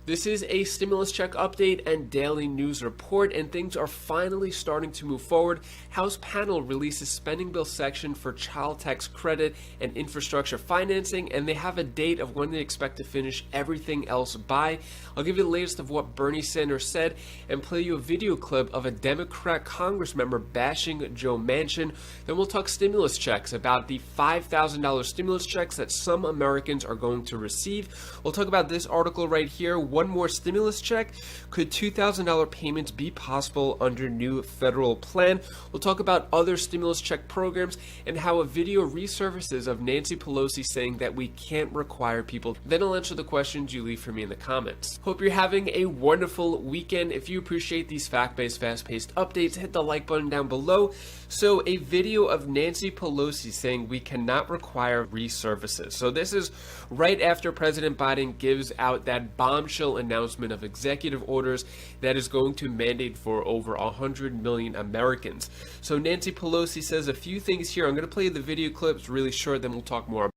This is a stimulus check update and daily news report, and things are finally starting to move forward. House panel releases spending bill section for child tax credit and infrastructure financing, and they have a date of when they expect to finish everything else by. I'll give you the latest of what Bernie Sanders said and play you a video clip of a Democrat Congress member bashing Joe Manchin. Then we'll talk stimulus checks, about the $5,000 stimulus checks that some Americans are going to receive. We'll talk about this article right here. One more stimulus check. Could $2,000 payments be possible under new federal plan? We'll talk about other stimulus check programs and how a video resurfaces of Nancy Pelosi saying that we can't require people. Then I'll answer the questions you leave for me in the comments. Hope you're having a wonderful weekend. If you appreciate these fact-based, fast-paced updates, hit the like button down below. So a video of Nancy Pelosi saying we cannot require resurfaces. So this is right after President Biden gives out that bombshell announcement of executive orders that is going to mandate for over 100 million Americans. So Nancy Pelosi says a few things here. I'm going to play the video clips really short, then we'll talk more.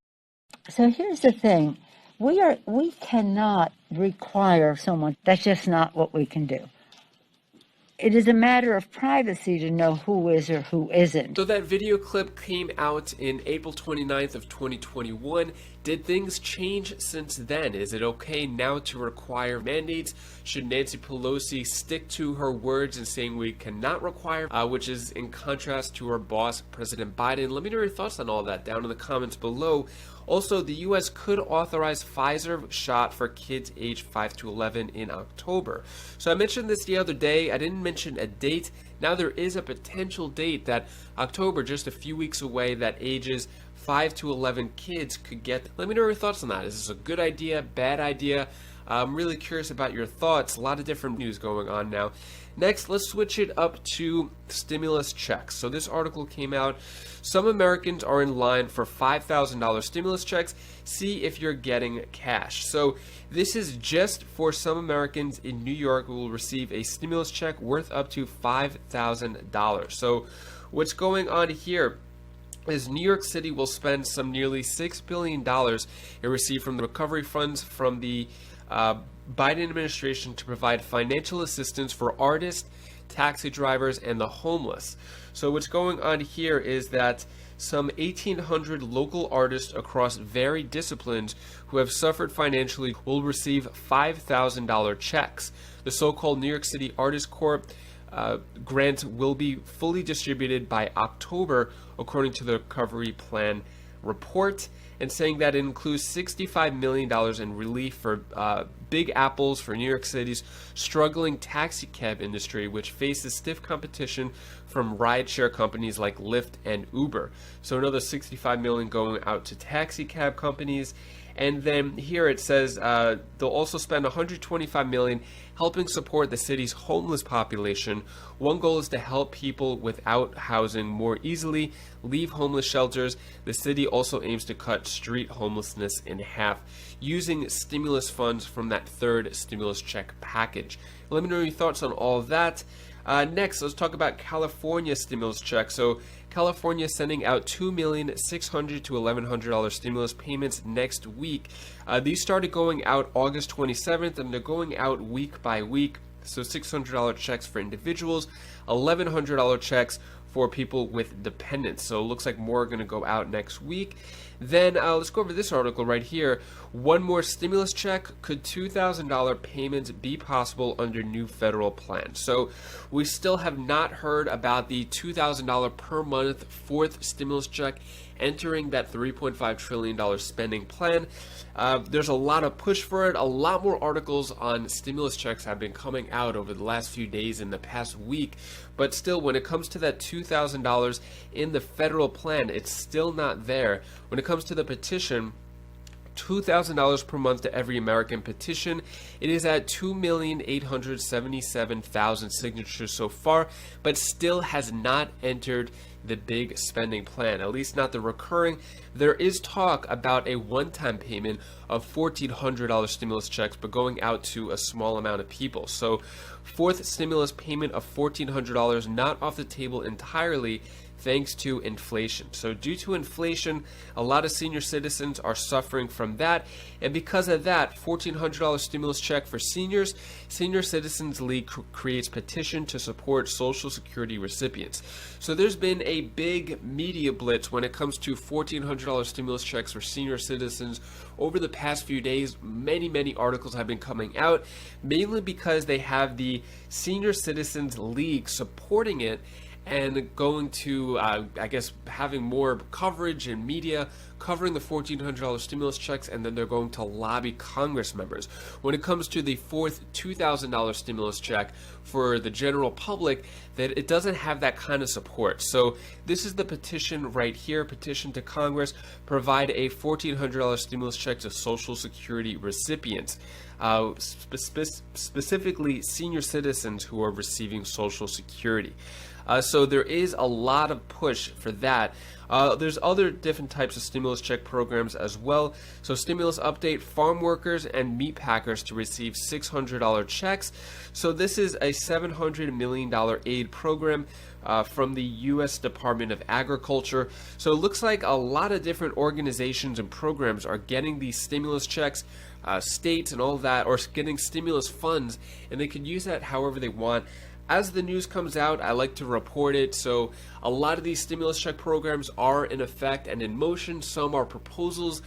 So here's the thing. We cannot require someone. That's just not what we can do. It is a matter of privacy to know who is or who isn't. So that video clip came out in April 29th of 2021. Did things change since then? Is it okay now to require mandates? Should Nancy Pelosi stick to her words in saying we cannot require, which is in contrast to her boss, President Biden? Let me know your thoughts on all that down in the comments below. Also, the U.S. could authorize Pfizer shot for kids aged 5 to 11 in October. So I mentioned this the other day. I didn't mention a date. Now there is a potential date that October, just a few weeks away, that ages 5 to 11 kids could get. Let me know your thoughts on that. Is this a good idea, bad idea? I'm really curious about your thoughts. A lot of different news going on now. Next, let's switch it up to stimulus checks. So this article came out. Some Americans are in line for $5,000 stimulus checks. See if you're getting cash. So this is just for some Americans in New York who will receive a stimulus check worth up to $5,000. So what's going on here is New York City will spend some nearly $6 billion it received from the recovery funds from the Biden administration to provide financial assistance for artists, taxi drivers, and the homeless. So what's going on here is that some 1,800 local artists across varied disciplines who have suffered financially will receive $5,000 checks. The so-called New York City Artists Corp grant will be fully distributed by October, according to the recovery plan report, and saying that it includes $65 million in relief for Big Apples for New York City's struggling taxi cab industry, which faces stiff competition from rideshare companies like Lyft and Uber. So another $65 million going out to taxi cab companies. And then here it says they'll also spend $125 million helping support the city's homeless population. One goal is to help people without housing more easily leave homeless shelters. The city also aims to cut street homelessness in half using stimulus funds from that third stimulus check package. Let me know your thoughts on all of that. Next, let's talk about California stimulus check. So California is sending out $2,600,000 to $1,100 stimulus payments next week. These started going out August 27th, and they're going out week by week. So $600 checks for individuals, $1,100 checks for people with dependents. So it looks like more are going to go out next week. Then let's go over this article right here. One more stimulus check. Could $2,000 payments be possible under new federal plan? So we still have not heard about the $2,000 per month fourth stimulus check entering that $3.5 trillion spending plan. There's a lot of push for it. A lot more articles on stimulus checks have been coming out over the last few days in the past week. But still, when it comes to that $2,000 in the federal plan, it's still not there. When it comes to the petition, $2,000 per month to every American petition. It is at 2,877,000 signatures so far, but still has not entered the big spending plan, at least not the recurring. There is talk about a one-time payment of $1,400 stimulus checks, but going out to a small amount of people. So fourth stimulus payment of $1,400 not off the table entirely. thanks to inflation. So due to inflation, a lot of senior citizens are suffering from that. And because of that, $1,400 stimulus check for seniors, Senior Citizens League creates petition to support Social Security recipients. So there's been a big media blitz when it comes to $1,400 stimulus checks for senior citizens over the past few days. Many articles have been coming out, mainly because they have the Senior Citizens League supporting it and going to, I guess, having more coverage in media covering the $1,400 stimulus checks, and then they're going to lobby Congress members. When it comes to the fourth $2,000 stimulus check for the general public, that it doesn't have that kind of support. So this is the petition right here, petition to Congress, provide a $1,400 stimulus check to Social Security recipients. Specifically senior citizens who are receiving Social Security. So there is a lot of push for that. There's other different types of stimulus check programs as well. So stimulus update, farm workers and meat packers to receive $600 checks. So this is a $700 million aid program from the U.S. Department of Agriculture. So it looks like a lot of different organizations and programs are getting these stimulus checks, states and all that, or getting stimulus funds, and they can use that however they want. As the news comes out, I like to report it. So a lot of these stimulus check programs are in effect and in motion. Some are proposals.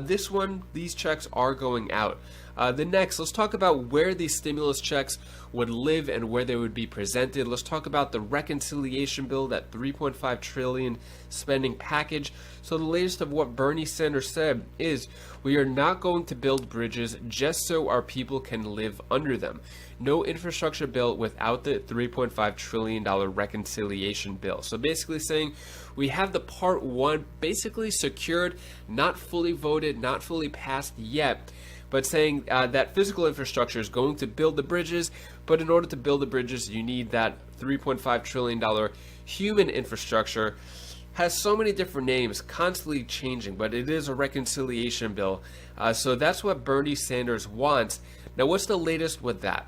These checks are going out. Let's talk about where these stimulus checks would live and where they would be presented. Let's talk about the reconciliation bill, that $3.5 trillion spending package. So the latest of what Bernie Sanders said is, we are not going to build bridges just so our people can live under them. No infrastructure bill without the $3.5 trillion reconciliation bill. So basically saying we have the part one basically secured, not fully voted, not fully passed yet, but saying that physical infrastructure is going to build the bridges, but in order to build the bridges, you need that $3.5 trillion human infrastructure. Has so many different names, constantly changing, but it is a reconciliation bill. So that's what Bernie Sanders wants. Now, what's the latest with that?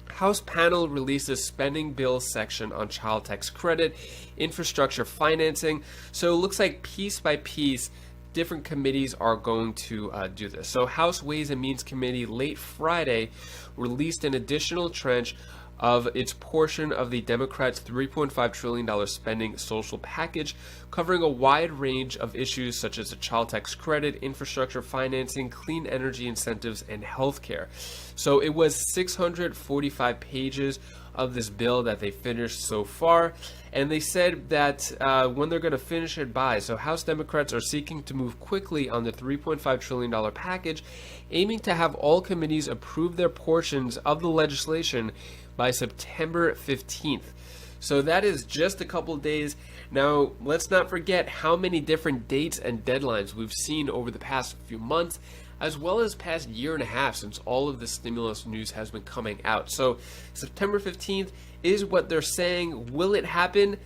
House panel releases spending bill section on child tax credit, infrastructure financing. So it looks like piece by piece, different committees are going to do this. So House Ways and Means Committee late Friday released an additional tranche of its portion of the Democrats' $3.5 trillion spending social package, covering a wide range of issues such as the child tax credit, infrastructure financing, clean energy incentives, and healthcare. So it was 645 pages of this bill that they finished so far, and they said that when they're going to finish it by. So House Democrats are seeking to move quickly on the $3.5 trillion package, aiming to have all committees approve their portions of the legislation by September 15th. So that is just a couple days. Now, let's not forget how many different dates and deadlines we've seen over the past few months, as well as past year and a half since all of the stimulus news has been coming out. So September 15th is what they're saying. Will it happen?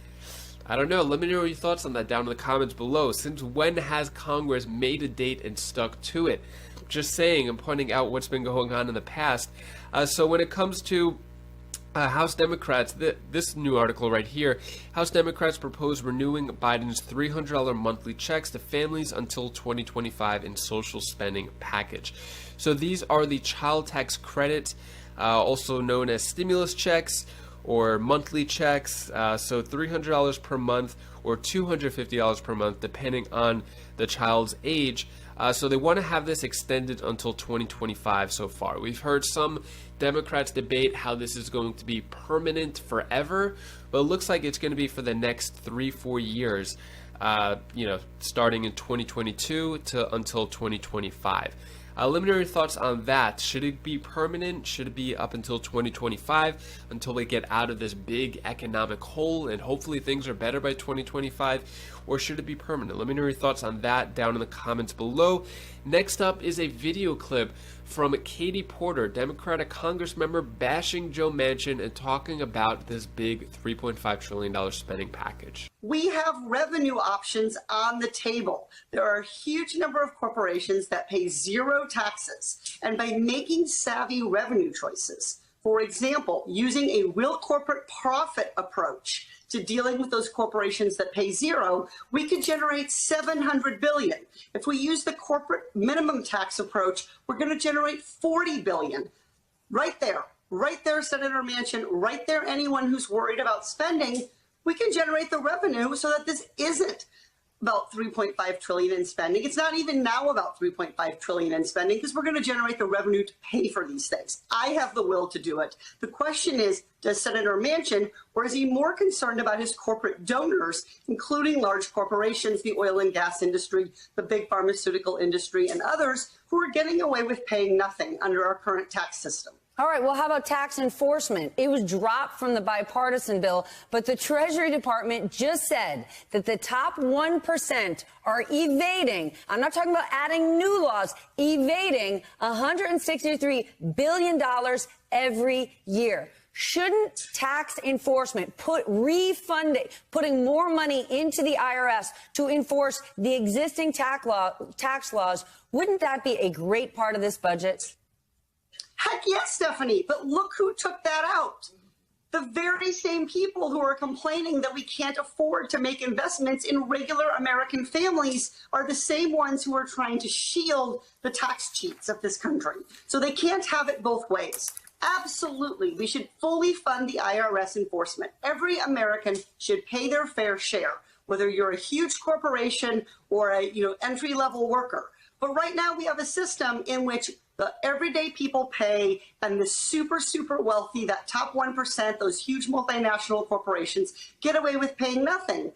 I don't know. Let me know your thoughts on that down in the comments below. Since when has Congress made a date and stuck to it? Just saying, I'm pointing out what's been going on in the past. So when it comes to House Democrats, this new article right here, House Democrats propose renewing Biden's $300 monthly checks to families until 2025 in social spending package. So these are the child tax credits, also known as stimulus checks or monthly checks. So $300 per month or $250 per month, depending on the child's age. So they want to have this extended until 2025 so far. We've heard some Democrats debate how this is going to be permanent forever, but it looks like it's going to be for the next 3-4 years, starting in 2022 to until 2025. Let me know your thoughts on that. Should it be permanent? Should it be up until 2025 until we get out of this big economic hole and hopefully things are better by 2025? Or should it be permanent? Let me know your thoughts on that down in the comments below. Next up is a video clip from Katie Porter, Democratic Congress member, bashing Joe Manchin and talking about this big $3.5 trillion spending package. We have revenue options on the table. There are a huge number of corporations that pay zero taxes. And by making savvy revenue choices, For example, using a real corporate profit approach to dealing with those corporations that pay zero, we could generate $700 billion. If we use the corporate minimum tax approach, we're going to generate $40 billion. Right there, Senator Manchin, right there, anyone who's worried about spending, we can generate the revenue so that this isn't about 3.5 trillion in spending. It's not even now about 3.5 trillion in spending because we're going to generate the revenue to pay for these things. I have the will to do it. The question is, does Senator Manchin, or is he more concerned about his corporate donors, including large corporations, the oil and gas industry, the big pharmaceutical industry, and others who are getting away with paying nothing under our current tax system? All right, well, how about tax enforcement? It was dropped from the bipartisan bill, but the Treasury Department just said that the top 1% are evading, I'm not talking about adding new laws, evading $163 billion every year. Shouldn't tax enforcement putting more money into the IRS to enforce the existing tax laws, wouldn't that be a great part of this budget? Heck yes, Stephanie, but look who took that out. The very same people who are complaining that we can't afford to make investments in regular American families are the same ones who are trying to shield the tax cheats of this country. So they can't have it both ways. Absolutely, we should fully fund the IRS enforcement. Every American should pay their fair share, whether you're a huge corporation or a entry-level worker. But right now we have a system in which the everyday people pay, and the super, super wealthy, that top 1%, those huge multinational corporations, get away with paying nothing.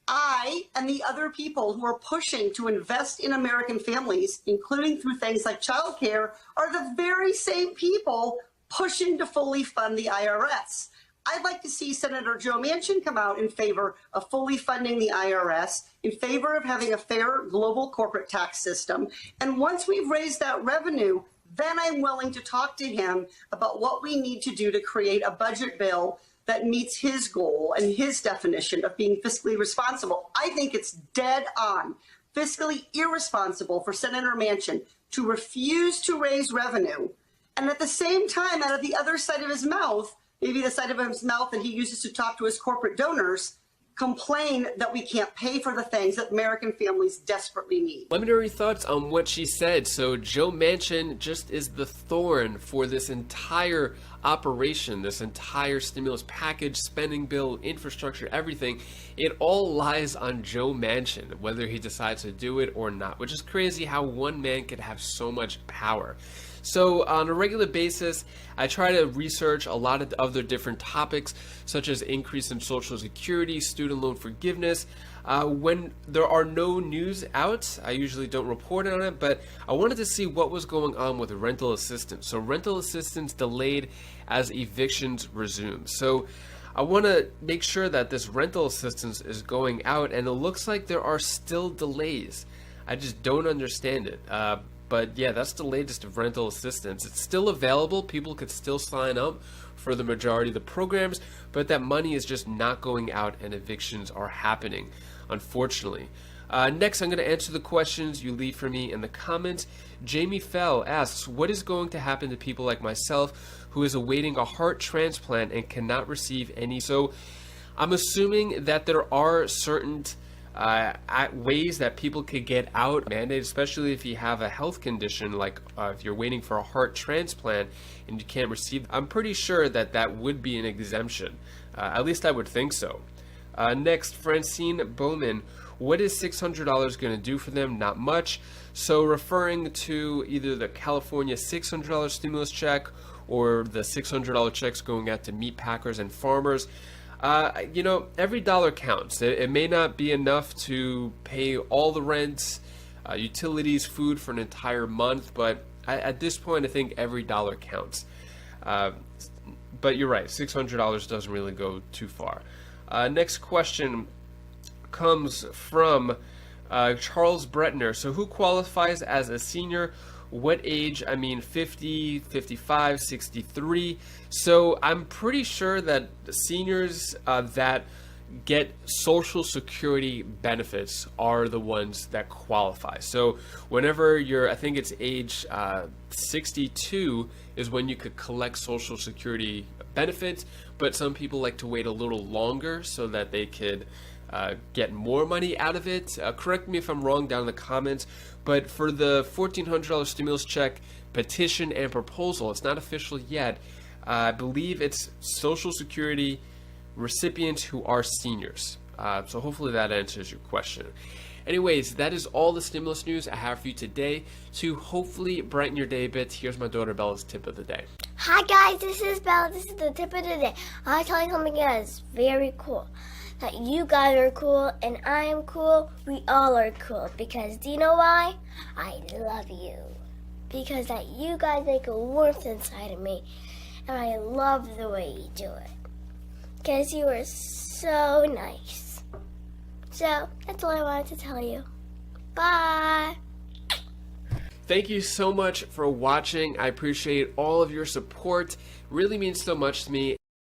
I and the other people who are pushing to invest in American families, including through things like childcare, are the very same people pushing to fully fund the IRS. I'd like to see Senator Joe Manchin come out in favor of fully funding the IRS, in favor of having a fair global corporate tax system. And once we've raised that revenue, then I'm willing to talk to him about what we need to do to create a budget bill that meets his goal and his definition of being fiscally responsible. I think it's dead on, fiscally irresponsible for Senator Manchin to refuse to raise revenue, and at the same time, out of the other side of his mouth, maybe the side of his mouth that he uses to talk to his corporate donors, complain that we can't pay for the things that American families desperately need. Let me know your thoughts on what she said. So Joe Manchin just is the thorn for this entire operation, this entire stimulus package, spending bill, infrastructure, everything. It all lies on Joe Manchin, whether he decides to do it or not, which is crazy how one man could have so much power. So on a regular basis, I try to research a lot of other different topics, such as increase in Social Security, student loan forgiveness. When there are no news out, I usually don't report on it, but I wanted to see what was going on with rental assistance. So rental assistance delayed as evictions resume. So I want to make sure that this rental assistance is going out, and it looks like there are still delays. I just don't understand it. But yeah, that's the latest of rental assistance. It's still available. People could still sign up for the majority of the programs, but that money is just not going out and evictions are happening, unfortunately. Next, I'm going to answer the questions you leave for me in the comments. Jamie Fell asks, what is going to happen to people like myself who is awaiting a heart transplant and cannot receive any? So I'm assuming that there are certain ways that people could get out mandated, especially if you have a health condition, like if you're waiting for a heart transplant and you can't receive. I'm pretty sure that that would be an exemption. At least I would think so. Next, Francine Bowman, what is $600 going to do for them? Not much. So referring to either the California $600 stimulus check or the $600 checks going out to meat packers and farmers. Every dollar counts. It may not be enough to pay all the rents, utilities, food for an entire month, but at this point, I think every dollar counts. But you're right, $600 doesn't really go too far. Next question comes from Charles Bretner. So who qualifies as a senior? What age? 50, 55, 63. So I'm pretty sure that the seniors that get Social Security benefits are the ones that qualify. So whenever you're, I think it's age 62 is when you could collect Social Security benefits, but some people like to wait a little longer so that they could get more money out of it. Correct me if I'm wrong down in the comments, but for the $1,400 stimulus check petition and proposal, it's not official yet. I believe it's Social Security recipients who are seniors. So hopefully that answers your question. Anyways, that is all the stimulus news I have for you today. To hopefully brighten your day a bit, here's my daughter Bella's tip of the day. Hi guys, this is Bella. This is the tip of the day. I'll tell you something that is very cool. That you guys are cool and I am cool. We all are cool. Because do you know why? I love you. Because that you guys make a warmth inside of me. And I love the way you do it. Because you are so nice. So, that's all I wanted to tell you. Bye! Thank you so much for watching. I appreciate all of your support. Really means so much to me.